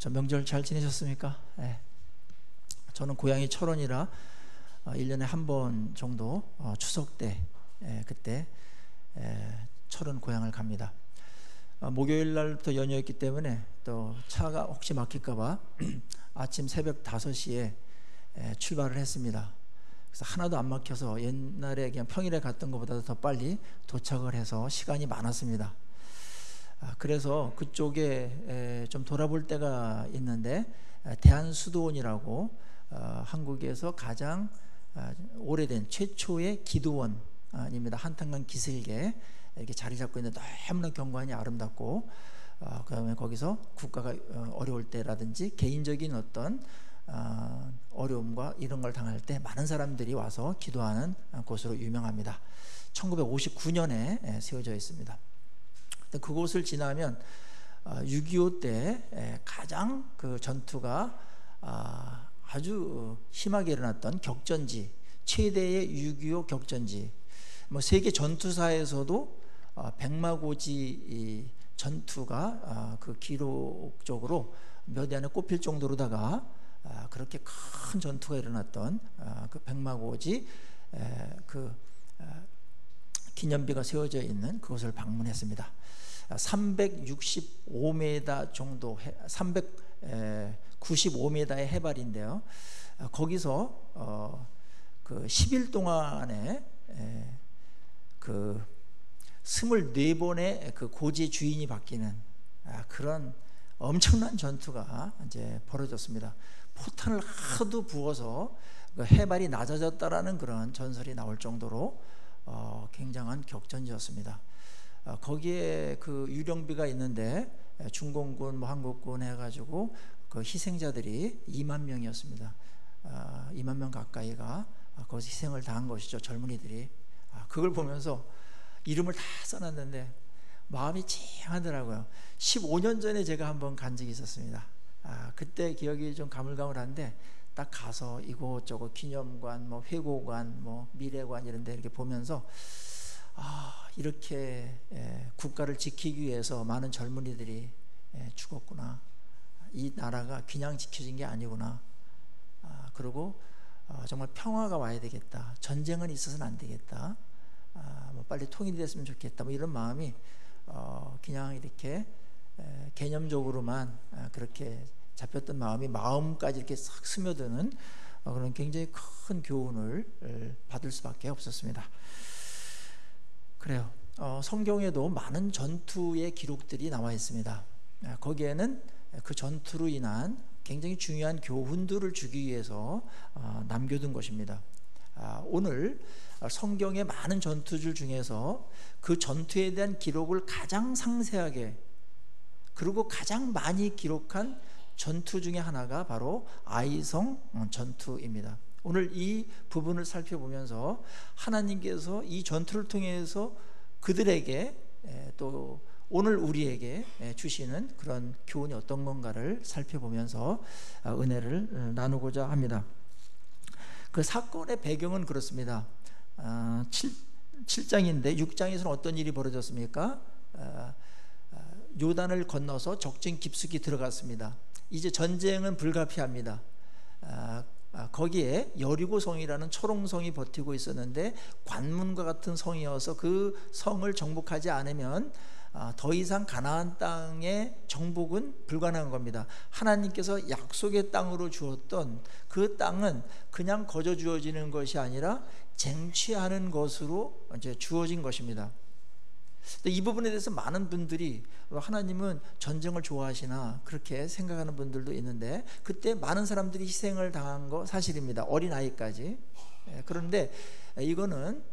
저 명절 잘 지내셨습니까? 네. 저는 고향이 철원이라 1년에 한 번 정도 추석 때 그때 철원 고향을 갑니다. 목요일 날부터 연휴였기 때문에 또 차가 혹시 막힐까봐 아침 새벽 5시에 출발을 했습니다. 그래서 하나도 안 막혀서 옛날에 그냥 평일에 갔던 것보다 더 빨리 도착을 해서 시간이 많았습니다. 그래서 그쪽에 좀 돌아볼 때가 있는데, 대한수도원이라고 한국에서 가장 오래된 최초의 기도원입니다. 한탄강 기슭에 이렇게 자리 잡고 있는 너무나 경관이 아름답고, 그다음에 거기서 국가가 어려울 때라든지 개인적인 어떤 어려움과 이런 걸 당할 때 많은 사람들이 와서 기도하는 곳으로 유명합니다. 1959년에 세워져 있습니다. 그곳을 지나면 6.25 때 가장 그 전투가 아주 심하게 일어났던 격전지, 최대의 6.25 격전지, 뭐 세계 전투사에서도 백마고지 전투가 그 기록적으로 몇 해 안에 꼽힐 정도로다가 그렇게 큰 전투가 일어났던 그 백마고지 그 기념비가 세워져 있는 그곳을 방문했습니다. 365m 정도, 395m의 해발인데요. 거기서 그 10일 동안에 그 24번의 그 고지의 주인이 바뀌는 그런 엄청난 전투가 이제 벌어졌습니다. 포탄을 하도 부어서 그 해발이 낮아졌다라는 그런 전설이 나올 정도로 굉장한 격전지였습니다. 거기에 그 유령비가 있는데 중공군, 뭐 한국군 해가지고 그 희생자들이 2만 명이었습니다. 2만 명 가까이가 거기서 희생을 당한 것이죠. 젊은이들이. 그걸 보면서 이름을 다 써놨는데 마음이 찡하더라고요. 15년 전에 제가 한번 간 적이 있었습니다. 그때 기억이 좀 가물가물한데 딱 가서 이곳저곳 기념관, 뭐 회고관, 뭐 미래관 이런 데 이렇게 보면서 이렇게 국가를 지키기 위해서 많은 젊은이들이 죽었구나. 이 나라가 그냥 지켜진 게 아니구나. 그리고 정말 평화가 와야 되겠다. 전쟁은 있어서는 안 되겠다. 뭐 빨리 통일이 됐으면 좋겠다. 뭐 이런 마음이 그냥 이렇게 개념적으로만 그렇게 잡혔던 마음이 마음까지 이렇게 싹 스며드는 그런 굉장히 큰 교훈을 받을 수밖에 없었습니다. 그래요. 성경에도 많은 전투의 기록들이 나와 있습니다. 거기에는 그 전투로 인한 굉장히 중요한 교훈들을 주기 위해서 남겨둔 것입니다. 오늘 성경의 많은 전투들 중에서 그 전투에 대한 기록을 가장 상세하게 그리고 가장 많이 기록한 전투 중에 하나가 바로 아이성 전투입니다. 오늘 이 부분을 살펴보면서 하나님께서 이 전투를 통해서 그들에게 또 오늘 우리에게 주시는 그런 교훈이 어떤 건가를 살펴보면서 은혜를 나누고자 합니다. 그 사건의 배경은 그렇습니다. 7장인데 6장에서는 어떤 일이 벌어졌습니까? 요단을 건너서 적진 깊숙이 들어갔습니다. 이제 전쟁은 불가피합니다. 거기에 여리고성이라는 초롱성이 버티고 있었는데 관문과 같은 성이어서 그 성을 정복하지 않으면 더 이상 가나안 땅의 정복은 불가능한 겁니다. 하나님께서 약속의 땅으로 주었던 그 땅은 그냥 거저 주어지는 것이 아니라 쟁취하는 것으로 이제 주어진 것입니다. 이 부분에 대해서 많은 분들이 하나님은 전쟁을 좋아하시나 그렇게 생각하는 분들도 있는데, 그때 많은 사람들이 희생을 당한 거 사실입니다. 어린아이까지. 그런데 이거는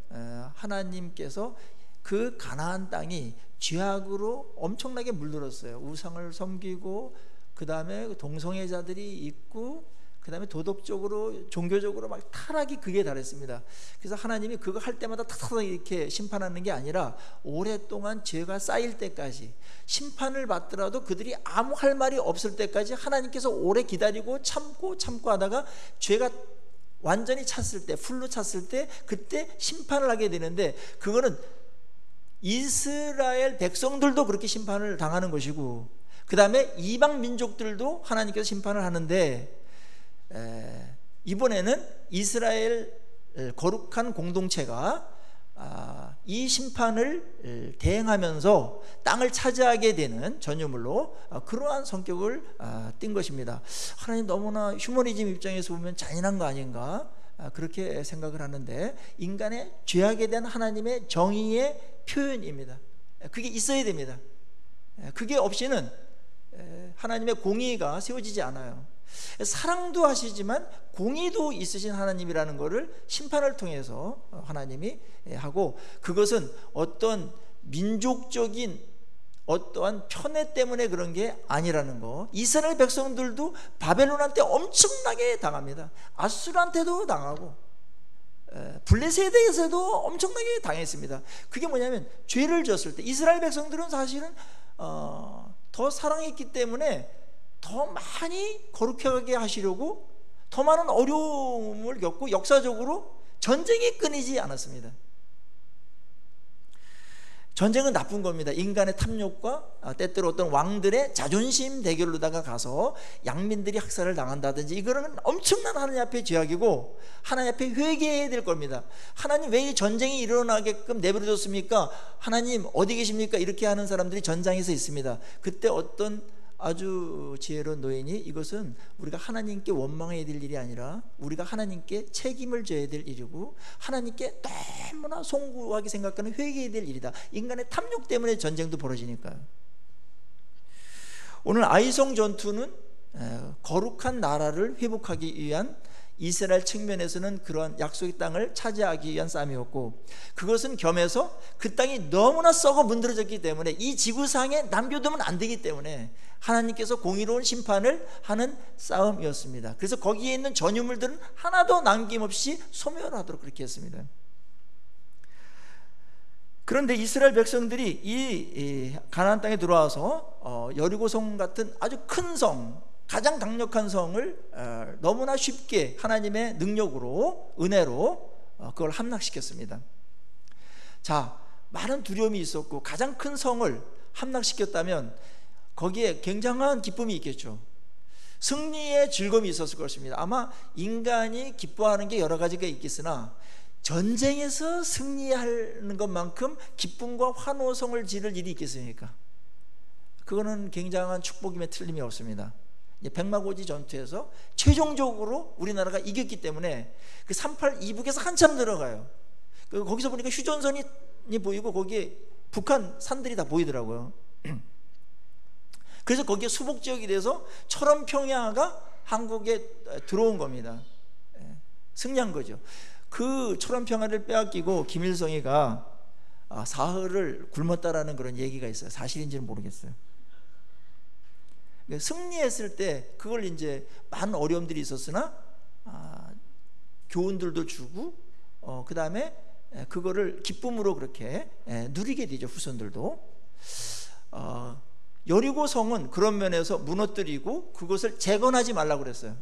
하나님께서 그 가나안 땅이 죄악으로 엄청나게 물들었어요. 우상을 섬기고 그 다음에 동성애자들이 있고 그 다음에 도덕적으로 종교적으로 막 타락이 극에 달했습니다. 그래서 하나님이 그거 할 때마다 탁탁 이렇게 심판하는 게 아니라 오랫동안 죄가 쌓일 때까지, 심판을 받더라도 그들이 아무 할 말이 없을 때까지 하나님께서 오래 기다리고 참고 하다가 죄가 완전히 찼을 때, 풀로 찼을 때 그때 심판을 하게 되는데, 그거는 이스라엘 백성들도 그렇게 심판을 당하는 것이고 그 다음에 이방 민족들도 하나님께서 심판을 하는데, 이번에는 이스라엘 거룩한 공동체가 이 심판을 대행하면서 땅을 차지하게 되는 전유물로 그러한 성격을 띈 것입니다. 하나님 너무나 휴머니즘 입장에서 보면 잔인한 거 아닌가, 그렇게 생각을 하는데, 인간의 죄악에 대한 하나님의 정의의 표현입니다. 그게 있어야 됩니다. 그게 없이는 하나님의 공의가 세워지지 않아요. 사랑도 하시지만 공의도 있으신 하나님이라는 것을 심판을 통해서 하나님이 하고, 그것은 어떤 민족적인 어떠한 편애 때문에 그런 게 아니라는 거. 이스라엘 백성들도 바벨론한테 엄청나게 당합니다. 아수르한테도 당하고 블레셋에서도 엄청나게 당했습니다. 그게 뭐냐면, 죄를 졌을 때 이스라엘 백성들은 사실은 더 사랑했기 때문에 더 많이 거룩하게 하시려고 더 많은 어려움을 겪고 역사적으로 전쟁이 끊이지 않았습니다. 전쟁은 나쁜 겁니다. 인간의 탐욕과 때때로 어떤 왕들의 자존심 대결로다가 가서 양민들이 학살을 당한다든지, 이거는 엄청난 하나님 앞에 죄악이고 하나님 앞에 회개해야 될 겁니다. 하나님 왜 이 전쟁이 일어나게끔 내버려뒀습니까? 하나님 어디 계십니까? 이렇게 하는 사람들이 전장에서 있습니다. 그때 어떤 아주 지혜로운 노인이, 이것은 우리가 하나님께 원망해야 될 일이 아니라 우리가 하나님께 책임을 져야 될 일이고 하나님께 너무나 송구하게 생각하는 회개해야 될 일이다. 인간의 탐욕 때문에 전쟁도 벌어지니까요. 오늘 아이성 전투는 거룩한 나라를 회복하기 위한, 이스라엘 측면에서는 그러한 약속의 땅을 차지하기 위한 싸움이었고, 그것은 겸해서 그 땅이 너무나 썩어 문드러졌기 때문에 이 지구상에 남겨두면 안 되기 때문에 하나님께서 공의로운 심판을 하는 싸움이었습니다. 그래서 거기에 있는 전유물들은 하나도 남김없이 소멸하도록 그렇게 했습니다. 그런데 이스라엘 백성들이 이 가나안 땅에 들어와서 여리고성 같은 아주 큰 성, 가장 강력한 성을 너무나 쉽게 하나님의 능력으로, 은혜로 그걸 함락시켰습니다. 자, 많은 두려움이 있었고 가장 큰 성을 함락시켰다면 거기에 굉장한 기쁨이 있겠죠. 승리의 즐거움이 있었을 것입니다. 아마 인간이 기뻐하는 게 여러 가지가 있겠으나 전쟁에서 승리하는 것만큼 기쁨과 환호성을 지를 일이 있겠습니까? 그거는 굉장한 축복임에 틀림이 없습니다. 백마고지 전투에서 최종적으로 우리나라가 이겼기 때문에 그 38 이북에서 한참 들어가요. 거기서 보니까 휴전선이 보이고 거기에 북한 산들이 다 보이더라고요. 그래서 거기에 수복지역이 돼서 철원평야가 한국에 들어온 겁니다. 승리한 거죠. 그 철원평야를 빼앗기고 김일성이가 사흘을 굶었다라는 그런 얘기가 있어요. 사실인지는 모르겠어요. 승리했을 때 그걸 이제 많은 어려움들이 있었으나 교훈들도 주고 그 다음에 그거를 기쁨으로 그렇게 누리게 되죠. 후손들도. 여리고 성은 그런 면에서 무너뜨리고 그것을 재건하지 말라고 그랬어요.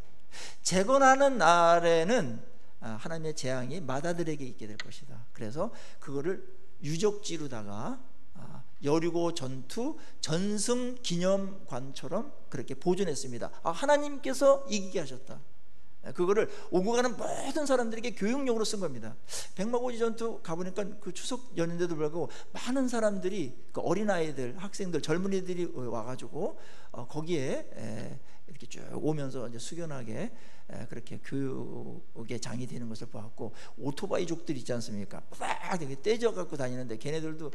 재건하는 날에는 하나님의 재앙이 마다들에게 있게 될 것이다. 그래서 그거를 유적지로다가 여리고 전투 전승 기념관처럼 그렇게 보존했습니다. 하나님께서 이기게 하셨다. 그거를 오고 가는 모든 사람들에게 교육용으로 쓴 겁니다. 백마고지 전투 가보니까 그 추석 연인데도 불구하고 많은 사람들이, 그 어린아이들, 학생들, 젊은이들이 와가지고 거기에 이렇게 쭉 오면서 이제 숙연하게 그렇게 교육의 장이 되는 것을 보았고, 오토바이족들 있지 않습니까? 막 이렇게 떼져 갖고 다니는데 걔네들도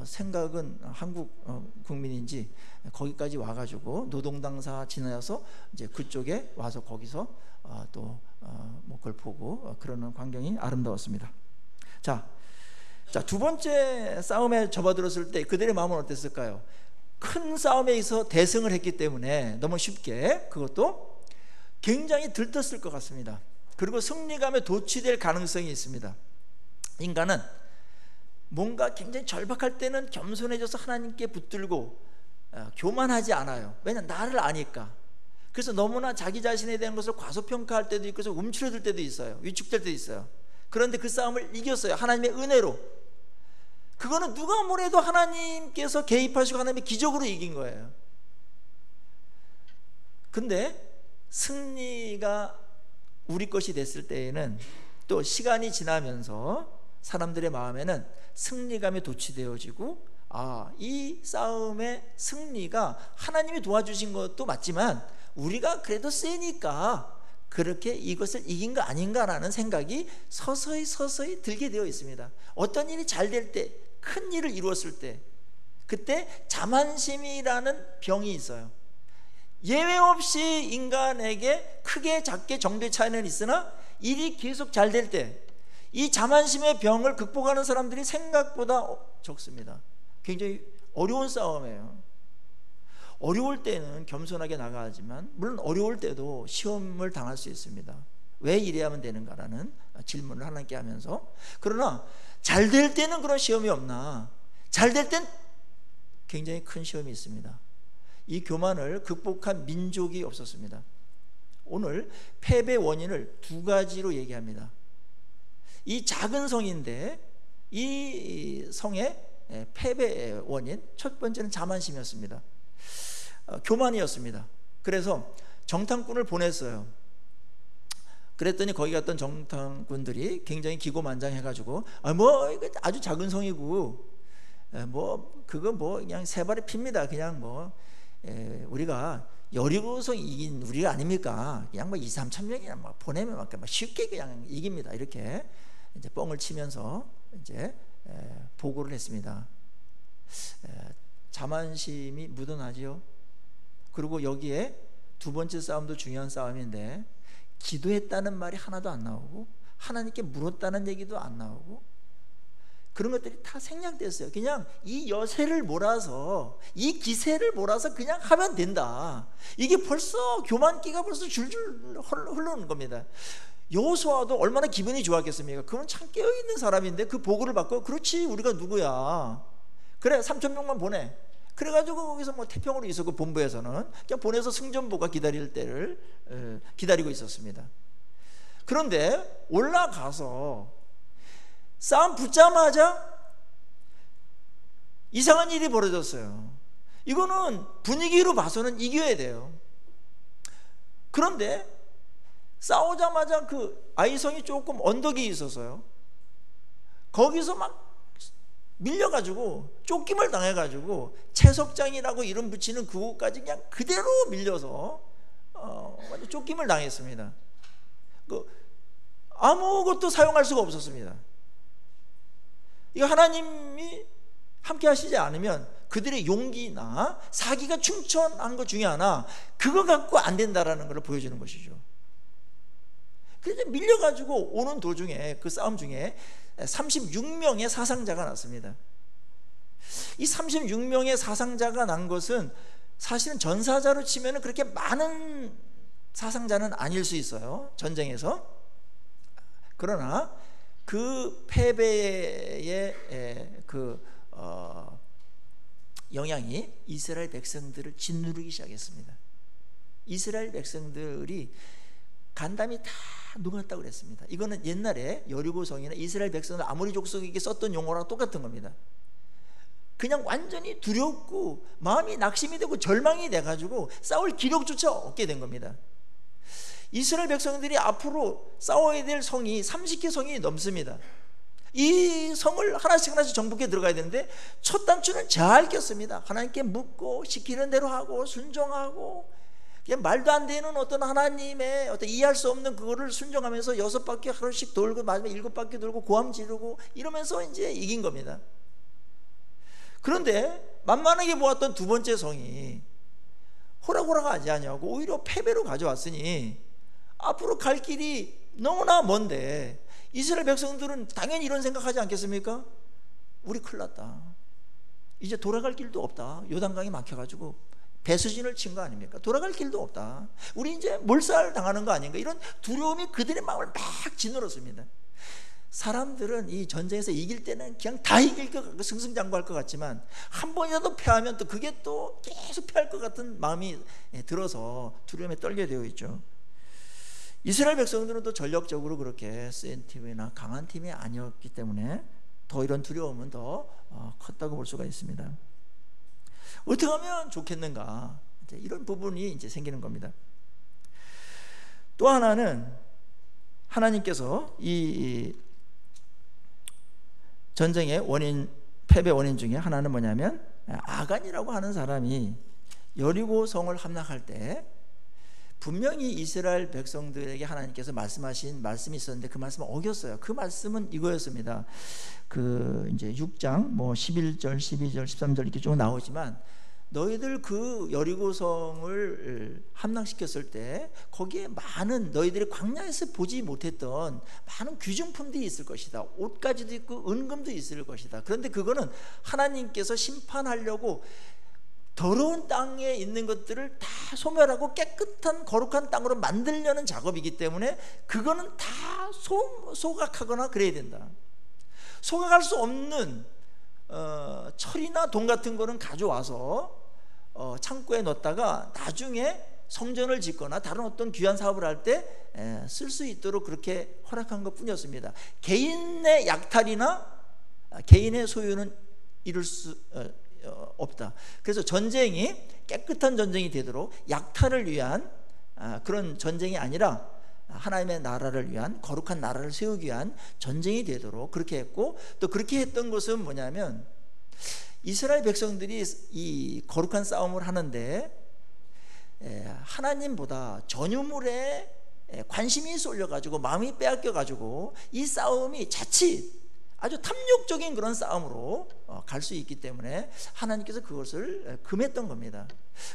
생각은 한국 국민인지 거기까지 와가지고 노동당사 지나서 이제 그쪽에 와서 거기서 또 그걸 보고 그러는 광경이 아름다웠습니다. 자, 두 번째 싸움에 접어들었을 때 그들의 마음은 어땠을까요? 큰 싸움에서 대승을 했기 때문에 너무 쉽게 그것도 굉장히 들떴을 것 같습니다. 그리고 승리감에 도취될 가능성이 있습니다. 인간은 뭔가 굉장히 절박할 때는 겸손해져서 하나님께 붙들고 교만하지 않아요. 왜냐하면 나를 아니까. 그래서 너무나 자기 자신에 대한 것을 과소평가할 때도 있고 그래서 움츠러들 때도 있어요. 위축될 때도 있어요. 그런데 그 싸움을 이겼어요. 하나님의 은혜로. 그거는 누가 뭐래도 하나님께서 개입하시고 하나님의 기적으로 이긴 거예요. 근데 승리가 우리 것이 됐을 때에는 또 시간이 지나면서 사람들의 마음에는 승리감이 도취되어지고, 이 싸움의 승리가 하나님이 도와주신 것도 맞지만 우리가 그래도 세니까 그렇게 이것을 이긴 거 아닌가라는 생각이 서서히 들게 되어 있습니다. 어떤 일이 잘 될 때, 큰 일을 이루었을 때, 그때 자만심이라는 병이 있어요. 예외 없이 인간에게 크게 작게 정도의 차이는 있으나 일이 계속 잘 될 때 이 자만심의 병을 극복하는 사람들이 생각보다 적습니다. 굉장히 어려운 싸움이에요. 어려울 때는 겸손하게 나가야지만 물론 어려울 때도 시험을 당할 수 있습니다. 왜 이래야만 되는가라는 질문을 하나님께 하면서, 그러나 잘 될 때는 그런 시험이 없나? 잘 될 땐 굉장히 큰 시험이 있습니다. 이 교만을 극복한 민족이 없었습니다. 오늘 패배 원인을 두 가지로 얘기합니다. 이 작은 성인데 이 성의 패배의 원인, 첫 번째는 자만심이었습니다. 교만이었습니다. 그래서 정탐꾼을 보냈어요. 그랬더니 거기 갔던 정탐꾼들이 굉장히 기고만장해가지고 뭐 이거 아주 작은 성이고 뭐 그거 뭐 그냥 세 발의 핍니다. 그냥 뭐 우리가 여리고성 이긴 우리가 아닙니까? 그냥 뭐 2-3천 명이나 뭐 보내면 막 쉽게 그냥 이깁니다. 이렇게 이제 뻥을 치면서 이제 보고를 했습니다. 자만심이 묻어나지요. 그리고 여기에 두 번째 싸움도 중요한 싸움인데 기도했다는 말이 하나도 안 나오고 하나님께 물었다는 얘기도 안 나오고 그런 것들이 다 생략됐어요. 그냥 이 여세를 몰아서 이 기세를 몰아서 그냥 하면 된다. 이게 벌써 교만기가 벌써 줄줄 흐르는 겁니다. 여호수아도 얼마나 기분이 좋았겠습니까? 그건 참 깨어있는 사람인데 그 보고를 받고 그렇지 우리가 누구야, 그래 3,000명만 보내, 그래가지고 거기서 뭐 태평으로 있었고 본부에서는 그냥 보내서 승전보가 기다릴 때를 기다리고 있었습니다. 그런데 올라가서 싸움 붙자마자 이상한 일이 벌어졌어요. 이거는 분위기로 봐서는 이겨야 돼요. 그런데 싸우자마자 그 아이성이 조금 언덕이 있어서요, 거기서 막 밀려가지고 쫓김을 당해가지고 채석장이라고 이름 붙이는 그곳까지 그냥 그대로 밀려서 완전 쫓김을 당했습니다. 아무것도 사용할 수가 없었습니다. 이거 하나님이 함께 하시지 않으면 그들의 용기나 사기가 충천한 것 중에 하나, 그거 갖고 안 된다라는 걸 보여주는 것이죠. 그래서 밀려가지고 오는 도중에 그 싸움 중에 36명의 사상자가 났습니다. 이 36명의 사상자가 난 것은 사실은 전사자로 치면 그렇게 많은 사상자는 아닐 수 있어요, 전쟁에서. 그러나 그 패배의 영향이 이스라엘 백성들을 짓누르기 시작했습니다. 이스라엘 백성들이 간담이 다 녹았다고 그랬습니다. 이거는 옛날에 여리고성이나 이스라엘 백성들 아모리 족속에게 썼던 용어랑 똑같은 겁니다. 그냥 완전히 두렵고 마음이 낙심이 되고 절망이 돼가지고 싸울 기력조차 없게 된 겁니다. 이스라엘 백성들이 앞으로 싸워야 될 성이 30개 성이 넘습니다. 이 성을 하나씩 정복해 들어가야 되는데 첫 단추는 잘 꼈습니다. 하나님께 묻고 시키는 대로 하고 순종하고, 그냥 말도 안 되는 어떤 하나님의 어떤 이해할 수 없는 그거를 순종하면서 6바퀴 하루씩 돌고 마지막에 7바퀴 돌고 고함 지르고 이러면서 이제 이긴 겁니다. 그런데 만만하게 모았던 두 번째 성이 호락호락하지 않냐고 오히려 패배로 가져왔으니 앞으로 갈 길이 너무나 먼데 이스라엘 백성들은 당연히 이런 생각하지 않겠습니까? 우리 큰일 났다, 이제 돌아갈 길도 없다, 요단강이 막혀가지고 배수진을 친 거 아닙니까? 돌아갈 길도 없다, 우리 이제 몰살 당하는 거 아닌가, 이런 두려움이 그들의 마음을 막 짓눌렀습니다. 사람들은 이 전쟁에서 이길 때는 그냥 다 이길 것 같고 승승장구할 것 같지만 한 번이라도 패하면 또 그게 또 계속 패할 것 같은 마음이 들어서 두려움에 떨게 되어 있죠. 이스라엘 백성들은 또 전력적으로 그렇게 센 팀이나 강한 팀이 아니었기 때문에 더 이런 두려움은 더 컸다고 볼 수가 있습니다. 어떻게 하면 좋겠는가? 이런 부분이 이제 생기는 겁니다. 또 하나는 하나님께서 이 전쟁의 원인, 패배 원인 중에 하나는 뭐냐면, 아간이라고 하는 사람이 여리고 성을 함락할 때 분명히 이스라엘 백성들에게 하나님께서 말씀하신 말씀이 있었는데 그 말씀을 어겼어요. 그 말씀은 이거였습니다. 그 이제 6장 뭐 11절, 12절, 13절 이렇게 쭉 나오지만, 너희들 그 여리고성을 함락시켰을 때 거기에 많은 너희들이 광야에서 보지 못했던 많은 귀중품들이 있을 것이다. 옷가지도 있고 은금도 있을 것이다. 그런데 그거는 하나님께서 심판하려고 더러운 땅에 있는 것들을 다 소멸하고 깨끗한 거룩한 땅으로 만들려는 작업이기 때문에 그거는 다 소각하거나 그래야 된다. 소각할 수 없는 철이나 돈 같은 거는 가져와서 창고에 넣었다가 나중에 성전을 짓거나 다른 어떤 귀한 사업을 할 때 쓸 수 있도록 그렇게 허락한 것 뿐이었습니다. 개인의 약탈이나 개인의 소유는 이룰 수 없다. 그래서 전쟁이 깨끗한 전쟁이 되도록 약탈을 위한 그런 전쟁이 아니라 하나님의 나라를 위한, 거룩한 나라를 세우기 위한 전쟁이 되도록 그렇게 했고, 또 그렇게 했던 것은 뭐냐면, 이스라엘 백성들이 이 거룩한 싸움을 하는데 하나님보다 전유물에 관심이 쏠려가지고 마음이 빼앗겨가지고 이 싸움이 자칫 아주 탐욕적인 그런 싸움으로 갈 수 있기 때문에 하나님께서 그것을 금했던 겁니다.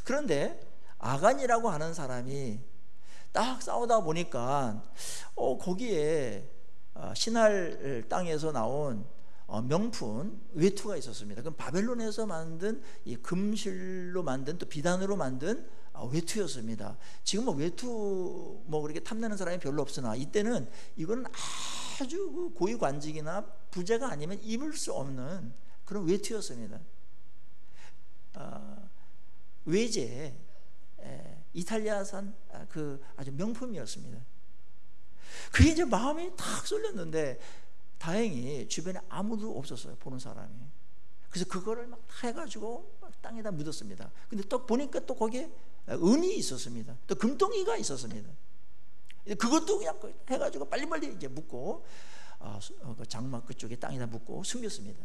그런데 아간이라고 하는 사람이 딱 싸우다 보니까 거기에 신할 땅에서 나온 명품 외투가 있었습니다. 그럼 바벨론에서 만든 이 금실로 만든, 또 비단으로 만든 외투였습니다. 지금 뭐 외투 뭐 그렇게 탐내는 사람이 별로 없으나 이때는 이거는 아주 고위관직이나 부자가 아니면 입을 수 없는 그런 외투였습니다. 외제 이탈리아산 그 아주 명품이었습니다. 그게 이제 마음이 탁 쏠렸는데 다행히 주변에 아무도 없었어요, 보는 사람이. 그래서 그거를 막 해가지고 땅에다 묻었습니다. 근데 또 보니까 또 거기에 은이 있었습니다. 또 금덩이가 있었습니다. 그것도 그냥 해가지고 빨리빨리 이제 묻고 그 장막 그쪽에 땅에다 묻고 숨겼습니다.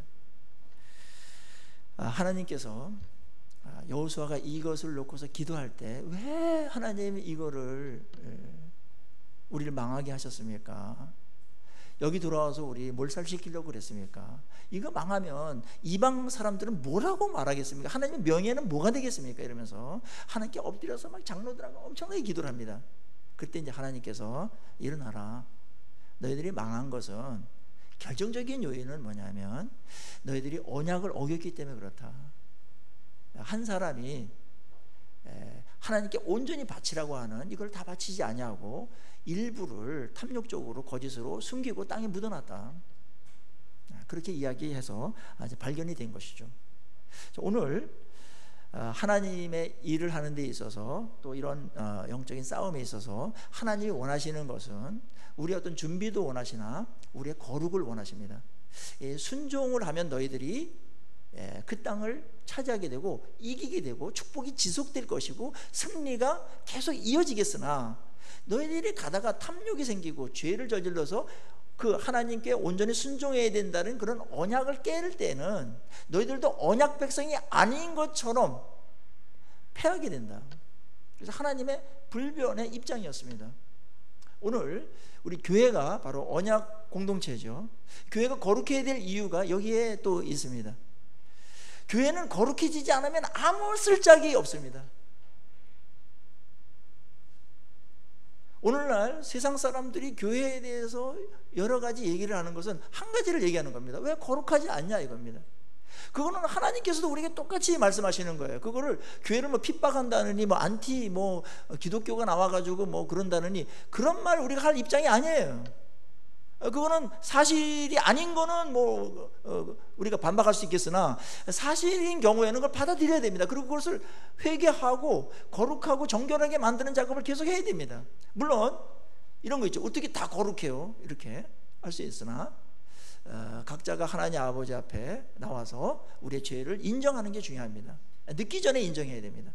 하나님께서 여호수아가 이것을 놓고서 기도할 때 왜 하나님이 이거를 우리를 망하게 하셨습니까? 여기 돌아와서 우리 몰살시키려고 그랬습니까? 이거 망하면 이방 사람들은 뭐라고 말하겠습니까? 하나님의 명예는 뭐가 되겠습니까? 이러면서 하나님께 엎드려서 막 장로들하고 엄청나게 기도를 합니다. 그때 이제 하나님께서 일어나라. 너희들이 망한 것은 결정적인 요인은 뭐냐면 너희들이 언약을 어겼기 때문에 그렇다. 한 사람이 하나님께 온전히 바치라고 하는 이걸 다 바치지 아니하고 일부를 탐욕적으로 거짓으로 숨기고 땅에 묻어놨다. 그렇게 이야기해서 아주 발견이 된 것이죠. 오늘 하나님의 일을 하는 데 있어서 또 이런 영적인 싸움에 있어서 하나님이 원하시는 것은 우리의 어떤 준비도 원하시나 우리의 거룩을 원하십니다. 순종을 하면 너희들이 그 땅을 차지하게 되고 이기게 되고 축복이 지속될 것이고 승리가 계속 이어지겠으나 너희들이 가다가 탐욕이 생기고 죄를 저질러서 그 하나님께 온전히 순종해야 된다는 그런 언약을 깨를 때는 너희들도 언약 백성이 아닌 것처럼 패하게 된다. 그래서 하나님의 불변의 입장이었습니다. 오늘 우리 교회가 바로 언약 공동체죠. 교회가 거룩해야 될 이유가 여기에 또 있습니다. 교회는 거룩해지지 않으면 아무 쓸짝이 없습니다. 오늘날 세상 사람들이 교회에 대해서 여러 가지 얘기를 하는 것은 한 가지를 얘기하는 겁니다. 왜 거룩하지 않냐 이겁니다. 그거는 하나님께서도 우리에게 똑같이 말씀하시는 거예요. 그거를 교회를 뭐 핍박한다느니 뭐 안티 뭐 기독교가 나와가지고 뭐 그런다느니 그런 말 우리가 할 입장이 아니에요. 그거는 사실이 아닌 거는 뭐 우리가 반박할 수 있겠으나 사실인 경우에는 그걸 받아들여야 됩니다. 그리고 그것을 회개하고 거룩하고 정결하게 만드는 작업을 계속 해야 됩니다. 물론 이런 거 있죠. 어떻게 다 거룩해요? 이렇게 할 수 있으나 각자가 하나님 아버지 앞에 나와서 우리의 죄를 인정하는 게 중요합니다. 늦기 전에 인정해야 됩니다.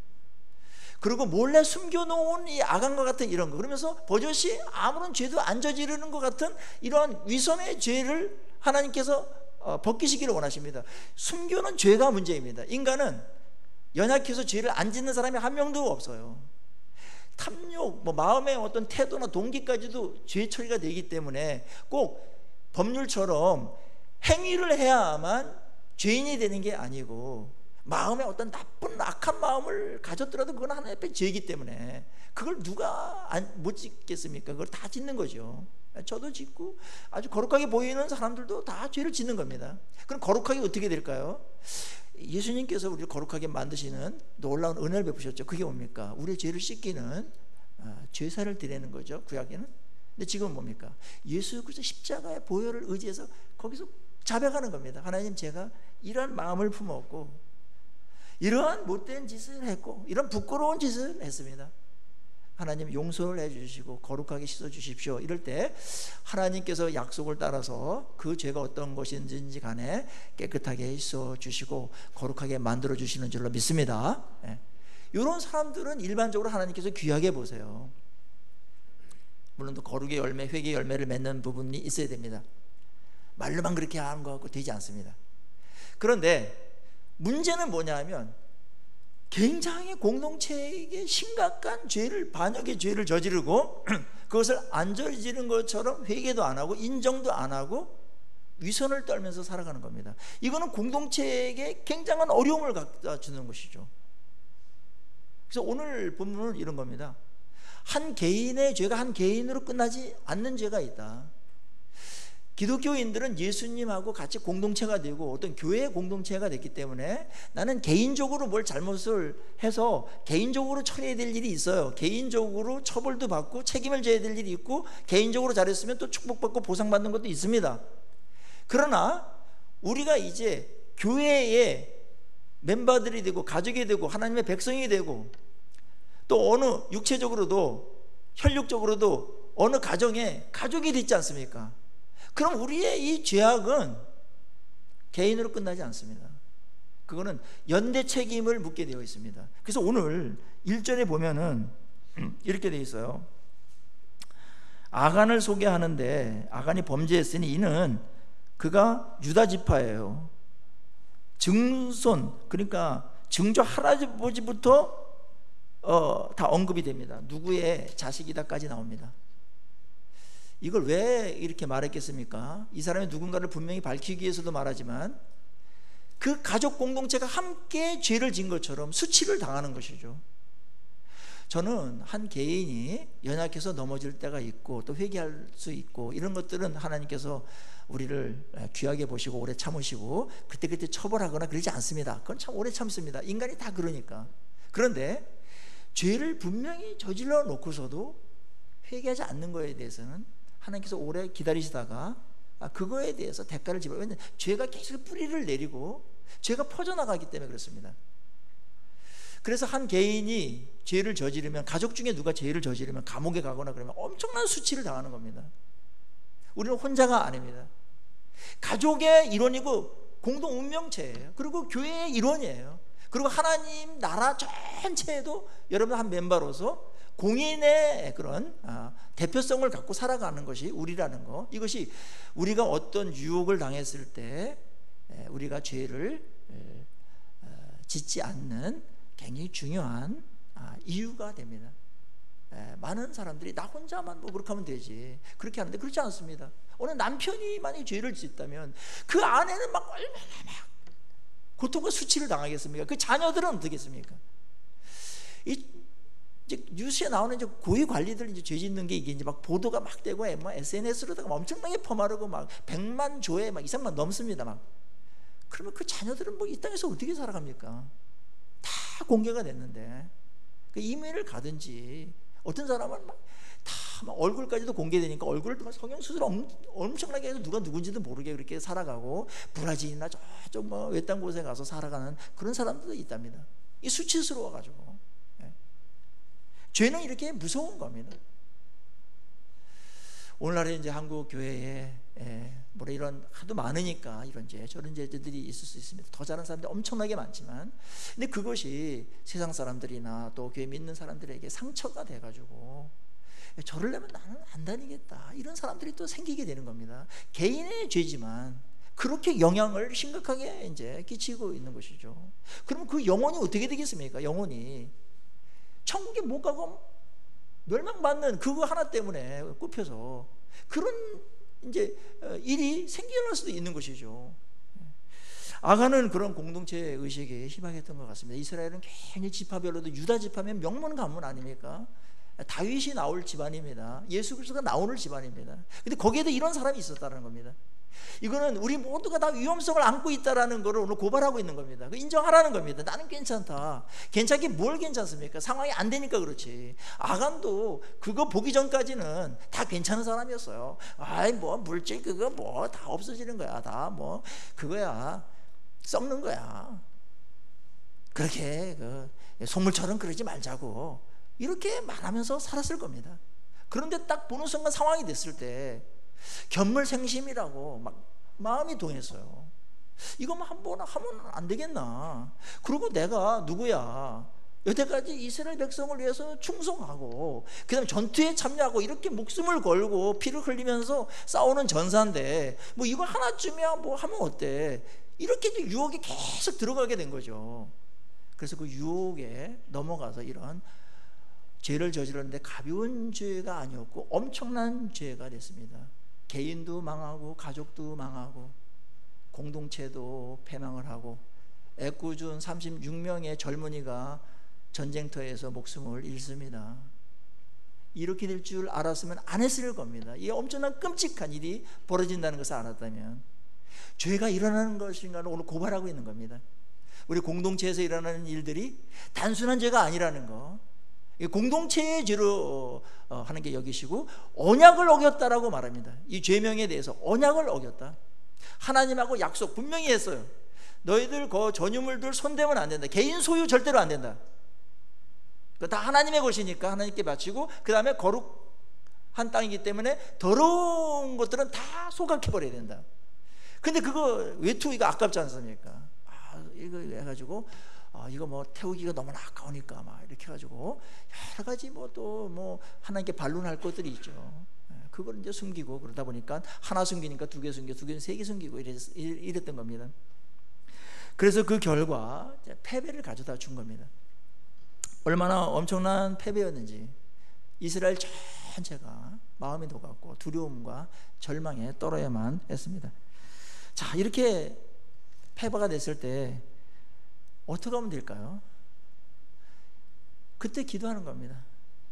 그리고 몰래 숨겨놓은 이 아간과 같은 이런 거, 그러면서 버젓이 아무런 죄도 안 저지르는 것 같은 이러한 위선의 죄를 하나님께서 벗기시기를 원하십니다. 숨겨놓은 죄가 문제입니다. 인간은 연약해서 죄를 안 짓는 사람이 한 명도 없어요. 탐욕, 마음의 어떤 태도나 동기까지도 죄 처리가 되기 때문에 꼭 법률처럼 행위를 해야만 죄인이 되는 게 아니고, 마음에 어떤 나쁜 악한 마음을 가졌더라도 그건 하나님 앞에 죄이기 때문에 그걸 누가 못 짓겠습니까? 그걸 다 짓는 거죠. 저도 짓고 아주 거룩하게 보이는 사람들도 다 죄를 짓는 겁니다. 그럼 거룩하게 어떻게 될까요? 예수님께서 우리를 거룩하게 만드시는 놀라운 은혜를 베푸셨죠. 그게 뭡니까? 우리의 죄를 씻기는 죄사를 드리는 거죠, 구약에는. 근데 지금은 뭡니까? 예수 그리스도 십자가의 보혈을 의지해서 거기서 자백하는 겁니다. 하나님, 제가 이런 마음을 품었고 이러한 못된 짓을 했고 이런 부끄러운 짓을 했습니다. 하나님 용서를 해주시고 거룩하게 씻어주십시오. 이럴 때 하나님께서 약속을 따라서 그 죄가 어떤 것인지 간에 깨끗하게 씻어주시고 거룩하게 만들어주시는 줄로 믿습니다. 이런 사람들은 일반적으로 하나님께서 귀하게 보세요. 물론 또 거룩의 열매, 회개의 열매를 맺는 부분이 있어야 됩니다. 말로만 그렇게 하는 것 같고 되지 않습니다. 그런데 문제는 뭐냐면 굉장히 공동체에게 심각한 죄를, 반역의 죄를 저지르고 그것을 안 저지른 것처럼 회개도 안 하고 인정도 안 하고 위선을 떨면서 살아가는 겁니다. 이거는 공동체에게 굉장한 어려움을 갖다 주는 것이죠. 그래서 오늘 본문은 이런 겁니다. 한 개인의 죄가 한 개인으로 끝나지 않는 죄가 있다. 기독교인들은 예수님하고 같이 공동체가 되고 어떤 교회의 공동체가 됐기 때문에 나는 개인적으로 뭘 잘못을 해서 개인적으로 처리해야 될 일이 있어요. 개인적으로 처벌도 받고 책임을 져야 될 일이 있고 개인적으로 잘했으면 또 축복받고 보상받는 것도 있습니다. 그러나 우리가 이제 교회의 멤버들이 되고 가족이 되고 하나님의 백성이 되고 또 어느 육체적으로도 혈육적으로도 어느 가정에 가족이 되지 않습니까? 그럼 우리의 이 죄악은 개인으로 끝나지 않습니다. 그거는 연대 책임을 묻게 되어 있습니다. 그래서 오늘 1절에 보면은 이렇게 되어 있어요. 아간을 소개하는데 아간이 범죄했으니 이는 그가 유다 지파예요. 증손, 그러니까 증조 할아버지부터 다 언급이 됩니다. 누구의 자식이다까지 나옵니다. 이걸 왜 이렇게 말했겠습니까? 이 사람이 누군가를 분명히 밝히기 위해서도 말하지만 그 가족 공동체가 함께 죄를 진 것처럼 수치를 당하는 것이죠. 저는 한 개인이 연약해서 넘어질 때가 있고 또 회개할 수 있고 이런 것들은 하나님께서 우리를 귀하게 보시고 오래 참으시고 그때 처벌하거나 그러지 않습니다. 그건 참 오래 참습니다. 인간이 다 그러니까. 그런데 죄를 분명히 저질러 놓고서도 회개하지 않는 거에 대해서는 하나님께서 오래 기다리시다가 그거에 대해서 대가를 지불해요. 왜냐하면 죄가 계속 뿌리를 내리고 죄가 퍼져나가기 때문에 그렇습니다. 그래서 한 개인이 죄를 저지르면, 가족 중에 누가 죄를 저지르면 감옥에 가거나 그러면 엄청난 수치를 당하는 겁니다. 우리는 혼자가 아닙니다. 가족의 일원이고 공동 운명체예요. 그리고 교회의 일원이에요. 그리고 하나님 나라 전체에도 여러분 한 멤버로서 공인의 그런 대표성을 갖고 살아가는 것이 우리라는 거, 이것이 우리가 어떤 유혹을 당했을 때 우리가 죄를 짓지 않는 굉장히 중요한 이유가 됩니다. 많은 사람들이 나 혼자만 뭐 그렇게 하면 되지 그렇게 하는데 그렇지 않습니다. 어느 남편이 만약에 죄를 짓다면 그 아내는 막 얼마나 막 고통과 수치를 당하겠습니까? 그 자녀들은 어떻겠습니까? 이제 뉴스에 나오는 이제 고위 관리들 이제 죄 짓는 게 이게 이제 막 보도가 막 되고 뭐 SNS로다가 엄청나게 퍼마르고 막 100만 조회 막 이상만 넘습니다. 막 그러면 그 자녀들은 뭐 이 땅에서 어떻게 살아갑니까? 다 공개가 됐는데 그 이메일을 가든지 어떤 사람은 막 다 막 얼굴까지도 공개되니까 얼굴을 막 성형수술 엄청나게 해서 누가 누군지도 모르게 그렇게 살아가고 브라질이나 저쪽 뭐 외딴 곳에 가서 살아가는 그런 사람들도 있답니다. 이 오늘날에 이제 한국 교회에 뭐 이런 하도 많으니까 이런 죄 저런 죄들이 있을 수 있습니다. 더 잘하는 사람들이 엄청나게 많지만, 근데 그것이 세상 사람들이나 또 교회 믿는 사람들에게 상처가 돼가지고 저러려면 나는 안 다니겠다, 이런 사람들이 또 생기게 되는 겁니다. 개인의 죄지만 그렇게 영향을 심각하게 이제 끼치고 있는 것이죠. 그러면 그 영혼이 어떻게 되겠습니까? 영혼이 천국에 못 가고 멸망받는 그거 하나 때문에 꼽혀서 그런 이제 일이 생겨날 수도 있는 것이죠. 아간은 그런 공동체 의식에 희망했던 것 같습니다. 이스라엘은 괜히 지파별로도 유다 지파면 명문 가문 아닙니까? 다윗이 나올 집안입니다. 예수 그리스도가 나오는 집안입니다. 근데 거기에도 이런 사람이 있었다는 겁니다. 이거는 우리 모두가 다 위험성을 안고 있다라는 것을 오늘 고발하고 있는 겁니다. 인정하라는 겁니다. 나는 괜찮다. 괜찮게 뭘 괜찮습니까? 상황이 안 되니까 그렇지. 아간도 그거 보기 전까지는 다 괜찮은 사람이었어요. 아이 뭐 물질 그거 뭐 다 없어지는 거야. 다 뭐 그거야, 썩는 거야. 그렇게 그 속물처럼 그러지 말자고 이렇게 말하면서 살았을 겁니다. 그런데 딱 보는 순간 상황이 됐을 때 견물생심이라고 막 마음이 동했어요. 이거 한번 하면 안 되겠나. 그리고 내가 누구야, 여태까지 이스라엘 백성을 위해서 충성하고 그 다음에 전투에 참여하고 이렇게 목숨을 걸고 피를 흘리면서 싸우는 전사인데 뭐 이거 하나쯤이야 뭐 하면 어때, 이렇게 유혹에 계속 들어가게 된 거죠. 그래서 그 유혹에 넘어가서 이런 죄를 저질렀는데 가벼운 죄가 아니었고 엄청난 죄가 됐습니다. 개인도 망하고 가족도 망하고 공동체도 패망을 하고 애꿎은 36명의 젊은이가 전쟁터에서 목숨을 잃습니다. 이렇게 될 줄 알았으면 안 했을 겁니다. 이 엄청난 끔찍한 일이 벌어진다는 것을 알았다면 죄가 일어나는 것인가를 오늘 고발하고 있는 겁니다. 우리 공동체에서 일어나는 일들이 단순한 죄가 아니라는 거, 공동체의 죄로 하는 게 여기시고 언약을 어겼다라고 말합니다. 이 죄명에 대해서 언약을 어겼다. 하나님하고 약속 분명히 했어요. 너희들 그 전유물들 손대면 안 된다. 개인 소유 절대로 안 된다. 다 하나님의 것이니까 하나님께 바치고 그 다음에 거룩한 땅이기 때문에 더러운 것들은 다 소각해버려야 된다. 근데 그거 외투 이거 아깝지 않습니까? 이거 해가지고 이거 뭐 태우기가 너무나 아까우니까 막 이렇게 해가지고 여러 가지 뭐 또 뭐 하나님께 반론할 것들이 있죠. 그걸 이제 숨기고 그러다 보니까 하나 숨기니까 두 개 숨기고 두 개는 세 개 숨기고 이랬던 겁니다. 그래서 그 결과 패배를 가져다 준 겁니다. 얼마나 엄청난 패배였는지 이스라엘 전체가 마음이 녹았고 두려움과 절망에 떨어야만 했습니다. 자, 이렇게 패배가 됐을 때 어떻게 하면 될까요? 그때 기도하는 겁니다.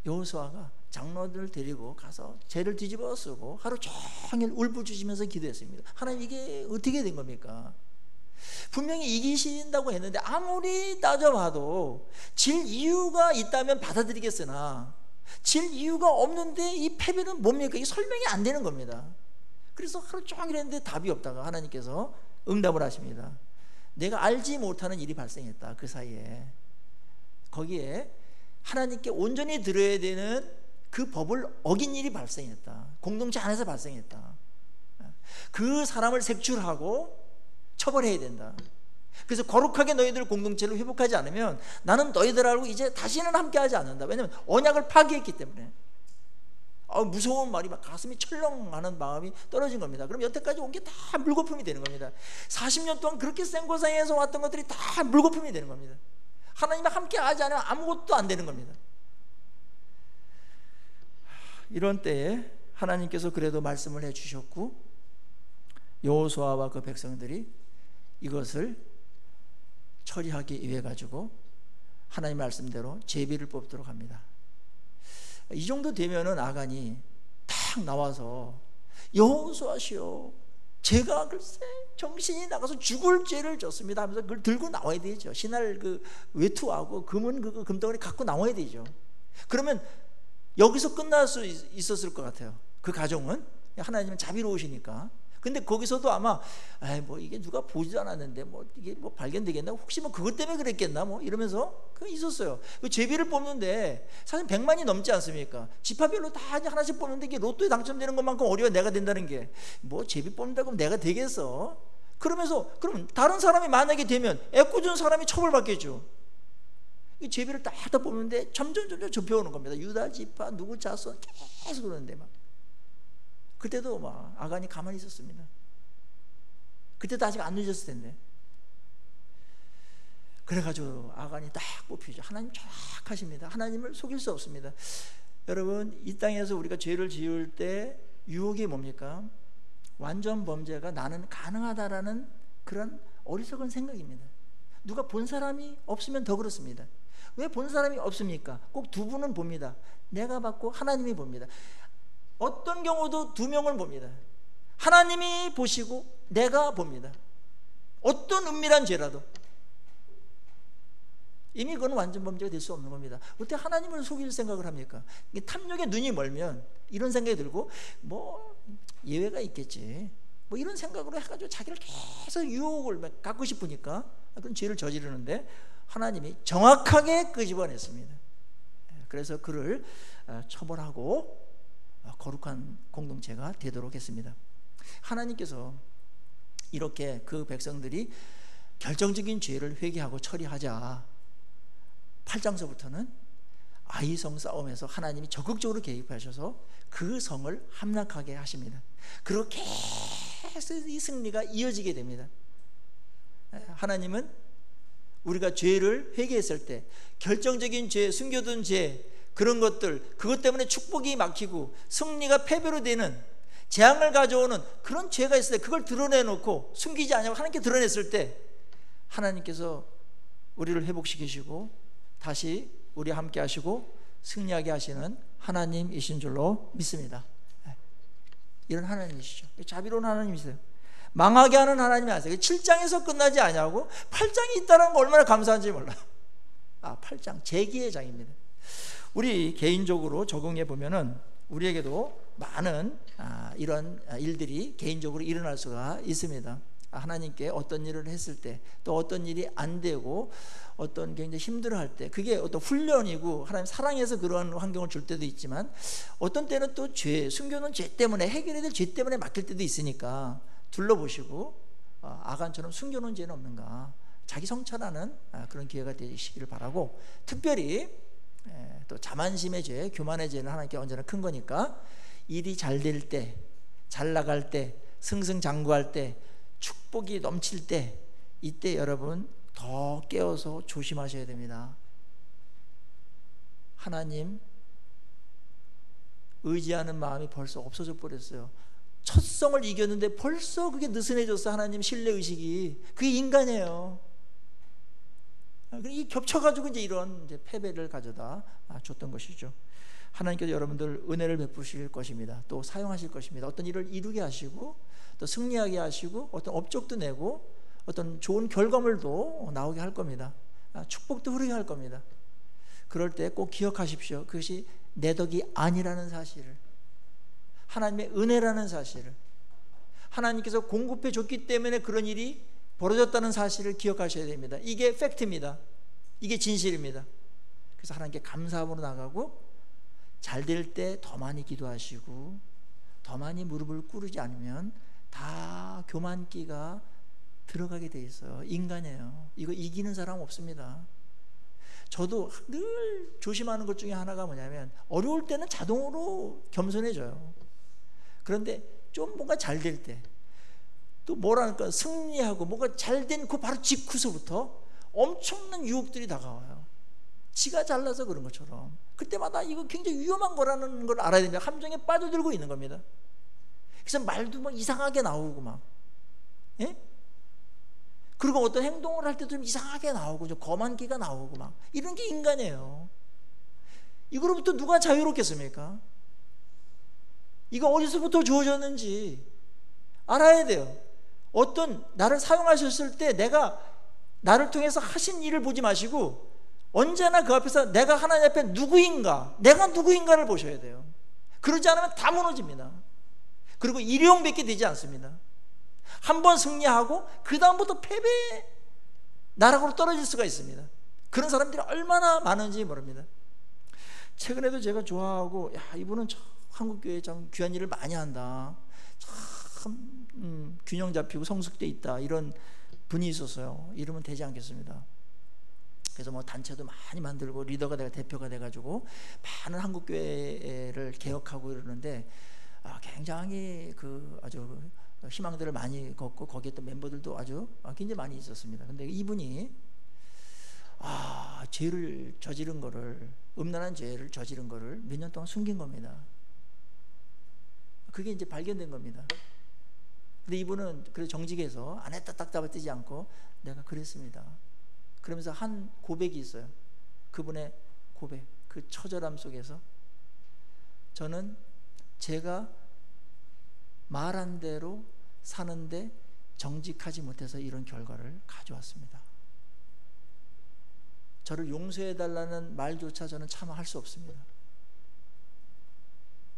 여호수아가 장로들 데리고 가서 죄를 뒤집어 쓰고 하루 종일 울부짖으면서 기도했습니다. 하나님, 이게 어떻게 된 겁니까? 분명히 이기신다고 했는데 아무리 따져봐도 질 이유가 있다면 받아들이겠으나 질 이유가 없는데 이 패배는 뭡니까? 이게 설명이 안 되는 겁니다. 그래서 하루 종일 했는데 답이 없다가 하나님께서 응답을 하십니다. 내가 알지 못하는 일이 발생했다. 그 사이에 거기에 하나님께 온전히 들어야 되는 그 법을 어긴 일이 발생했다. 공동체 안에서 발생했다. 그 사람을 색출하고 처벌해야 된다. 그래서 거룩하게 너희들 공동체를 회복하지 않으면 나는 너희들하고 이제 다시는 함께하지 않는다. 왜냐하면 언약을 파기했기 때문에. 무서운 말이 막 가슴이 철렁하는 마음이 떨어진 겁니다. 그럼 여태까지 온 게 다 물거품이 되는 겁니다. 40년 동안 그렇게 생고생해서 왔던 것들이 다 물거품이 되는 겁니다. 하나님과 함께 하지 않으면 아무것도 안 되는 겁니다. 이런 때에 하나님께서 그래도 말씀을 해주셨고 여호수아와 그 백성들이 이것을 처리하기 위해 가지고 하나님 말씀대로 제비를 뽑도록 합니다. 이 정도 되면은 아간이 딱 나와서 여호수아시오, 제가 글쎄 정신이 나가서 죽을 죄를 졌습니다 하면서 그걸 들고 나와야 되죠. 신할 그 외투하고 금은 금덩어리 갖고 나와야 되죠. 그러면 여기서 끝날 수 있었을 것 같아요. 그 가정은 하나님은 자비로우시니까 근데 거기서도 아마 뭐 이게 누가 보지도 않았는데 뭐 이게 뭐 발견되겠나, 혹시 뭐 그것 때문에 그랬겠나 뭐 이러면서 그 있었어요. 그 제비를 뽑는데 사실 100만이 넘지 않습니까? 지파별로 다 하나씩 뽑는데 이게 로또에 당첨되는 것만큼 어려워. 내가 된다는 게 뭐 제비 뽑는다고 내가 되겠어? 그러면서 그럼 다른 사람이 만약에 되면 애꿎은 사람이 처벌받겠죠. 이 제비를 다 뽑는데 점점 좁혀오는 겁니다. 유다 지파 누구 자손 계속 그러는데 막 그때도 막 아간이 가만히 있었습니다. 그때도 아직 안 늦었을 텐데. 그래가지고 아간이 딱 뽑히죠. 하나님 정확하십니다. 하나님을 속일 수 없습니다. 여러분, 이 땅에서 우리가 죄를 지을 때 유혹이 뭡니까? 완전 범죄가 나는 가능하다라는 그런 어리석은 생각입니다. 누가 본 사람이 없으면 더 그렇습니다. 왜 본 사람이 없습니까? 꼭 두 분은 봅니다. 내가 받고 하나님이 봅니다. 어떤 경우도 두 명을 봅니다. 하나님이 보시고 내가 봅니다. 어떤 은밀한 죄라도. 이미 그건 완전 범죄가 될 수 없는 겁니다. 어떻게 하나님을 속일 생각을 합니까? 탐욕에 눈이 멀면 이런 생각이 들고 뭐 예외가 있겠지 뭐 이런 생각으로 해가지고 자기를 계속 유혹을 갖고 싶으니까 그런 죄를 저지르는데 하나님이 정확하게 끄집어냈습니다. 그래서 그를 처벌하고 거룩한 공동체가 되도록 했습니다. 하나님께서 이렇게 그 백성들이 결정적인 죄를 회개하고 처리하자 8장서부터는 아이성 싸움에서 하나님이 적극적으로 개입하셔서 그 성을 함락하게 하십니다. 그리고 계속 이 승리가 이어지게 됩니다. 하나님은 우리가 죄를 회개했을 때 결정적인 죄, 숨겨둔 죄, 그런 것들, 그것 때문에 축복이 막히고 승리가 패배로 되는 재앙을 가져오는 그런 죄가 있을 때 그걸 드러내놓고 숨기지 않냐고 하나님께 드러냈을 때 하나님께서 우리를 회복시키시고 다시 우리와 함께 하시고 승리하게 하시는 하나님이신 줄로 믿습니다. 이런 하나님이시죠. 자비로운 하나님이세요. 망하게 하는 하나님이 아니세요. 7장에서 끝나지 아니하고 8장이 있다는 거 얼마나 감사한지 몰라요. 8장 재기의 장입니다. 우리 개인적으로 적용해 보면은 우리에게도 많은 이런 일들이 개인적으로 일어날 수가 있습니다. 하나님께 어떤 일을 했을 때, 또 어떤 일이 안 되고 어떤 굉장히 힘들어할 때, 그게 어떤 훈련이고 하나님 사랑해서 그런 환경을 줄 때도 있지만 어떤 때는 또 죄, 숨겨놓은 죄 때문에, 해결해야 될 죄 때문에 맡길 때도 있으니까 둘러보시고 아간처럼 숨겨놓은 죄는 없는가 자기 성찰하는 그런 기회가 되시기를 바라고, 특별히 또 자만심의 죄, 교만의 죄는 하나님께 언제나 큰 거니까 일이 잘 될 때, 잘 나갈 때, 승승장구할 때, 축복이 넘칠 때, 이때 여러분 더 깨어서 조심하셔야 됩니다. 하나님 의지하는 마음이 벌써 없어져 버렸어요. 첫 성을 이겼는데 벌써 그게 느슨해졌어. 하나님 신뢰의식이. 그게 인간이에요. 이 겹쳐가지고 이제 이런 패배를 가져다 줬던 것이죠. 하나님께서 여러분들 은혜를 베푸실 것입니다. 또 사용하실 것입니다. 어떤 일을 이루게 하시고 또 승리하게 하시고 어떤 업적도 내고 어떤 좋은 결과물도 나오게 할 겁니다. 축복도 흐르게 할 겁니다. 그럴 때 꼭 기억하십시오. 그것이 내 덕이 아니라는 사실을, 하나님의 은혜라는 사실을, 하나님께서 공급해 줬기 때문에 그런 일이 벌어졌다는 사실을 기억하셔야 됩니다. 이게 팩트입니다. 이게 진실입니다. 그래서 하나님께 감사함으로 나가고 잘 될 때 더 많이 기도하시고 더 많이 무릎을 꿇지 않으면 다 교만기가 들어가게 돼 있어요. 인간이에요. 이거 이기는 사람 없습니다. 저도 늘 조심하는 것 중에 하나가 뭐냐면 어려울 때는 자동으로 겸손해져요. 그런데 좀 뭔가 잘 될 때, 또 뭐랄까 승리하고 뭔가 잘 된 그 바로 직후서부터 엄청난 유혹들이 다가와요. 지가 잘나서 그런 것처럼. 그때마다 이거 굉장히 위험한 거라는 걸 알아야 됩니다. 함정에 빠져들고 있는 겁니다. 그래서 말도 막 이상하게 나오고 막, 예? 그리고 어떤 행동을 할 때도 좀 이상하게 나오고 좀 검한 기가 나오고 막 이런 게 인간이에요. 이거로부터 누가 자유롭겠습니까? 이거 어디서부터 주어졌는지 알아야 돼요. 어떤 나를 사용하셨을 때 내가 나를 통해서 하신 일을 보지 마시고 언제나 그 앞에서 내가 하나님 앞에 누구인가, 내가 누구인가를 보셔야 돼요. 그러지 않으면 다 무너집니다. 그리고 일용밖에 되지 않습니다. 한 번 승리하고 그 다음부터 패배 나락으로 떨어질 수가 있습니다. 그런 사람들이 얼마나 많은지 모릅니다. 최근에도 제가 좋아하고, 야, 이분은 참 한국교회에 참 귀한 일을 많이 한다, 참 균형 잡히고 성숙돼 있다, 이런 분이 있었어요. 이름은 되지 않겠습니다. 그래서 뭐 단체도 많이 만들고 리더가 내가 대표가 돼가지고 많은 한국교회를 개혁하고 이러는데, 굉장히 아주 희망들을 많이 걷고 거기에 또 멤버들도 아주 굉장히 많이 있었습니다. 근데 이분이 죄를 저지른 거를, 음란한 죄를 저지른 거를 몇 년 동안 숨긴 겁니다. 그게 이제 발견된 겁니다. 근데 이분은 그래서 정직해서 안 했다 딱 잡아뜨지 않고 내가 그랬습니다, 그러면서 한 고백이 있어요. 그분의 고백, 그 처절함 속에서 저는 제가 말한 대로 사는데 정직하지 못해서 이런 결과를 가져왔습니다. 저를 용서해달라는 말조차 저는 차마 할 수 없습니다.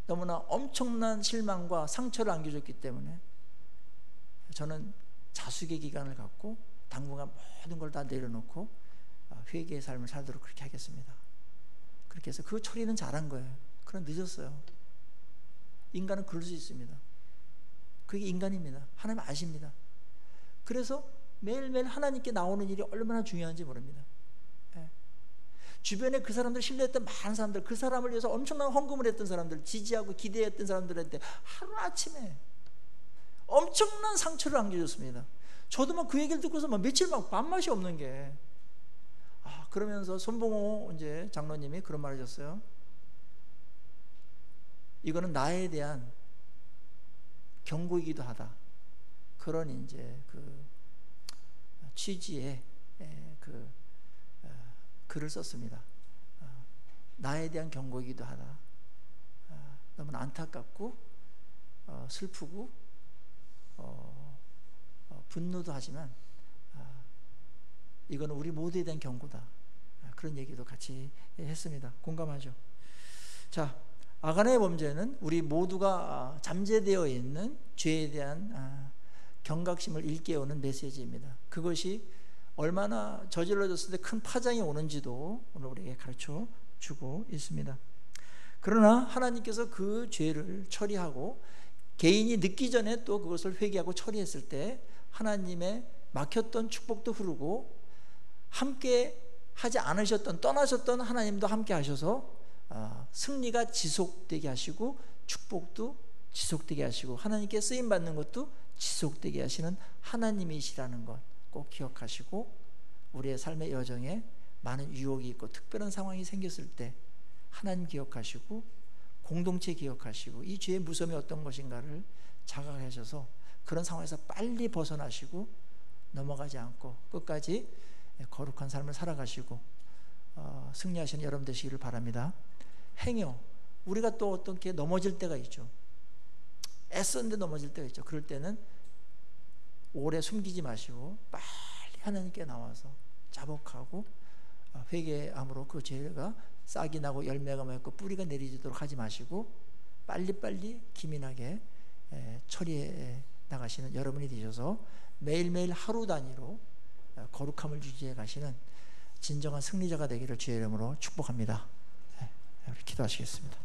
너무나 엄청난 실망과 상처를 안겨줬기 때문에 저는 자숙의 기간을 갖고 당분간 모든 걸 다 내려놓고 회개의 삶을 살도록 그렇게 하겠습니다. 그렇게 해서 그 처리는 잘한 거예요. 그러나 늦었어요. 인간은 그럴 수 있습니다. 그게 인간입니다. 하나님 아십니다. 그래서 매일매일 하나님께 나오는 일이 얼마나 중요한지 모릅니다. 주변에 그 사람들 신뢰했던 많은 사람들, 그 사람을 위해서 엄청난 헌금을 했던 사람들, 지지하고 기대했던 사람들한테 하루아침에 엄청난 상처를 안겨줬습니다. 저도 막 그 얘기를 듣고서 막 며칠 막 밥맛이 없는 게, 그러면서 손봉호 이제 장로님이 그런 말을 하셨어요. 이거는 나에 대한 경고이기도 하다, 그런 이제 그 취지의 글을 썼습니다. 나에 대한 경고이기도 하다. 너무나 안타깝고 슬프고 분노도 하지만 이거는 우리 모두에 대한 경고다, 그런 얘기도 같이 했습니다. 공감하죠? 자, 아간의 범죄는 우리 모두가 잠재되어 있는 죄에 대한 경각심을 일깨우는 메시지입니다. 그것이 얼마나 저질러졌을 때 큰 파장이 오는지도 오늘 우리에게 가르쳐 주고 있습니다. 그러나 하나님께서 그 죄를 처리하고 개인이 늦기 전에 또 그것을 회개하고 처리했을 때 하나님의 막혔던 축복도 흐르고, 함께 하지 않으셨던, 떠나셨던 하나님도 함께 하셔서 승리가 지속되게 하시고 축복도 지속되게 하시고 하나님께 쓰임받는 것도 지속되게 하시는 하나님이시라는 것 꼭 기억하시고, 우리의 삶의 여정에 많은 유혹이 있고 특별한 상황이 생겼을 때 하나님 기억하시고 공동체 기억하시고 이 죄의 무서움이 어떤 것인가를 자각하셔서 그런 상황에서 빨리 벗어나시고 넘어가지 않고 끝까지 거룩한 삶을 살아가시고 승리하시는 여러분 되시기를 바랍니다. 행여 우리가 또 어떻게 넘어질 때가 있죠. 애썼는데 넘어질 때가 있죠. 그럴 때는 오래 숨기지 마시고 빨리 하나님께 나와서 자복하고 회개함으로 그 죄가 싹이 나고 열매가 맺고 뿌리가 내리도록 하지 마시고 빨리빨리 기민하게 처리해 나가시는 여러분이 되셔서 매일매일 하루 단위로 거룩함을 유지해 가시는 진정한 승리자가 되기를 주의 이름으로 축복합니다. 우리 기도하시겠습니다.